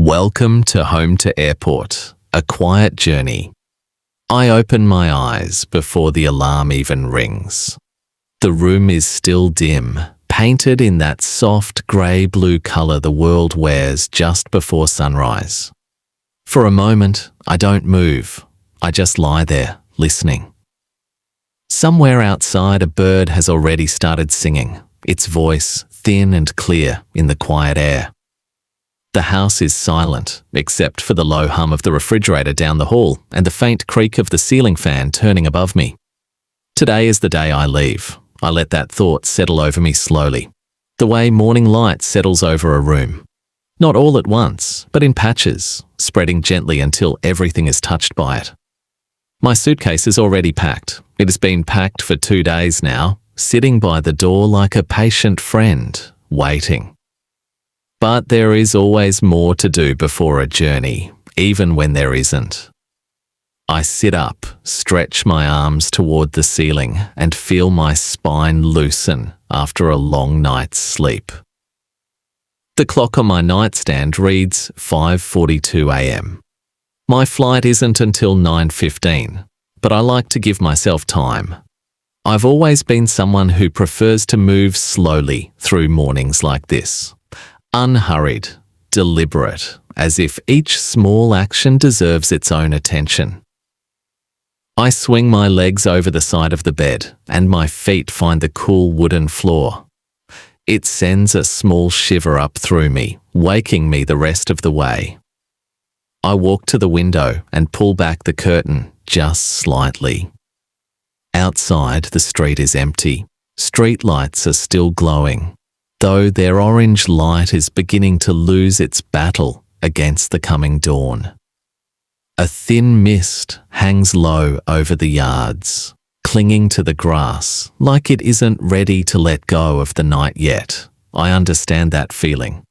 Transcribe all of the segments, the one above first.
Welcome to Home to Airport, a quiet journey. I open my eyes before the alarm even rings. The room is still dim, painted in that soft grey-blue colour the world wears just before sunrise. For a moment, I don't move. I just lie there, listening. Somewhere outside, a bird has already started singing, its voice thin and clear in the quiet air. The house is silent, except for the low hum of the refrigerator down the hall and the faint creak of the ceiling fan turning above me. Today is the day I leave. I let that thought settle over me slowly, the way morning light settles over a room. Not all at once, but in patches, spreading gently until everything is touched by it. My suitcase is already packed. It has been packed for 2 days now, sitting by the door like a patient friend, waiting. But there is always more to do before a journey, even when there isn't. I sit up, stretch my arms toward the ceiling, and feel my spine loosen after a long night's sleep. The clock on my nightstand reads 5:42 a.m. My flight isn't until 9:15, but I like to give myself time. I've always been someone who prefers to move slowly through mornings like this. Unhurried, deliberate, as if each small action deserves its own attention. I swing my legs over the side of the bed and my feet find the cool wooden floor. It sends a small shiver up through me, waking me the rest of the way. I walk to the window and pull back the curtain just slightly. Outside, the street is empty. Street lights are still glowing, though their orange light is beginning to lose its battle against the coming dawn. A thin mist hangs low over the yards, clinging to the grass like it isn't ready to let go of the night yet. I understand that feeling.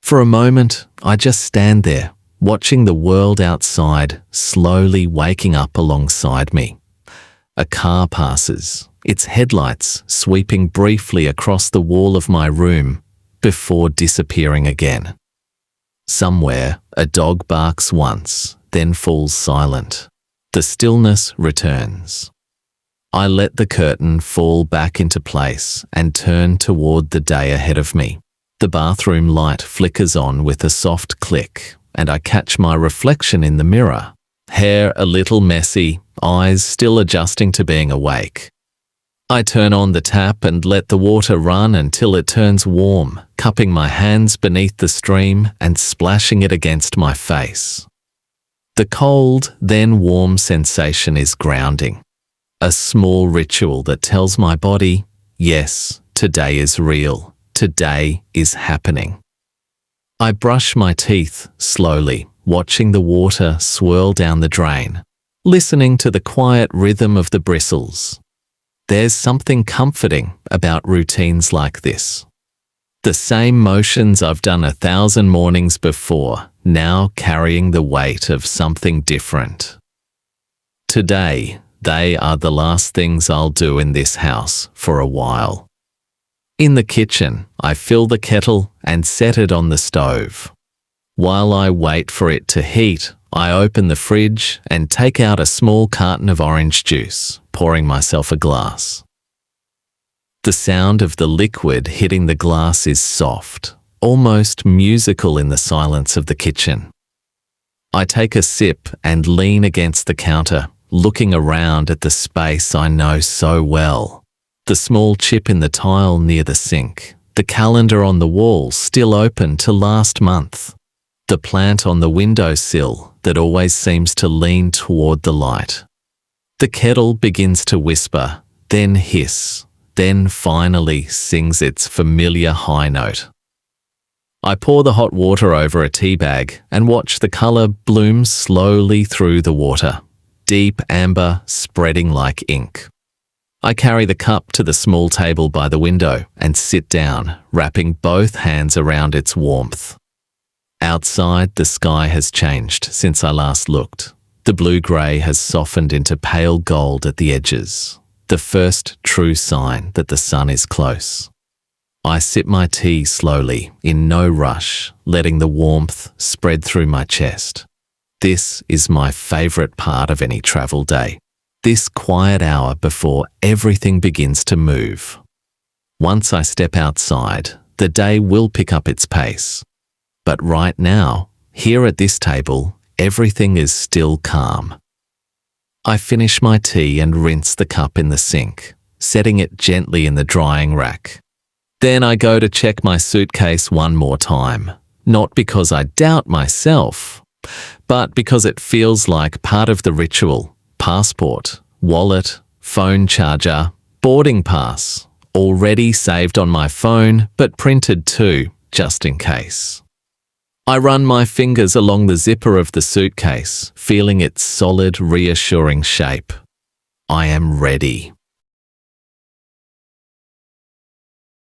For a moment, I just stand there, watching the world outside slowly waking up alongside me. A car passes, its headlights sweeping briefly across the wall of my room before disappearing again. Somewhere, a dog barks once, then falls silent. The stillness returns. I let the curtain fall back into place and turn toward the day ahead of me. The bathroom light flickers on with a soft click, and I catch my reflection in the mirror. Hair a little messy, eyes still adjusting to being awake. I turn on the tap and let the water run until it turns warm, cupping my hands beneath the stream and splashing it against my face. The cold, then warm sensation is grounding. A small ritual that tells my body, yes, today is real. Today is happening. I brush my teeth slowly, watching the water swirl down the drain, listening to the quiet rhythm of the bristles. There's something comforting about routines like this. The same motions I've done 1,000 mornings before, now carrying the weight of something different. Today, they are the last things I'll do in this house for a while. In the kitchen, I fill the kettle and set it on the stove. While I wait for it to heat, I open the fridge and take out a small carton of orange juice, pouring myself a glass. The sound of the liquid hitting the glass is soft, almost musical in the silence of the kitchen. I take a sip and lean against the counter, looking around at the space I know so well. The small chip in the tile near the sink, the calendar on the wall still open to last month, the plant on the windowsill that always seems to lean toward the light. The kettle begins to whisper, then hiss, then finally sings its familiar high note. I pour the hot water over a tea bag and watch the color bloom slowly through the water, deep amber spreading like ink. I carry the cup to the small table by the window and sit down, wrapping both hands around its warmth. Outside, the sky has changed since I last looked. The blue-grey has softened into pale gold at the edges, the first true sign that the sun is close. I sip my tea slowly, in no rush, letting the warmth spread through my chest. This is my favorite part of any travel day. This quiet hour before everything begins to move. Once I step outside, the day will pick up its pace. But right now, here at this table, everything is still calm. I finish my tea and rinse the cup in the sink, setting it gently in the drying rack. Then I go to check my suitcase one more time, not because I doubt myself, but because it feels like part of the ritual. Passport, wallet, phone charger, boarding pass, already saved on my phone but printed too, just in case. I run my fingers along the zipper of the suitcase, feeling its solid, reassuring shape. I am ready.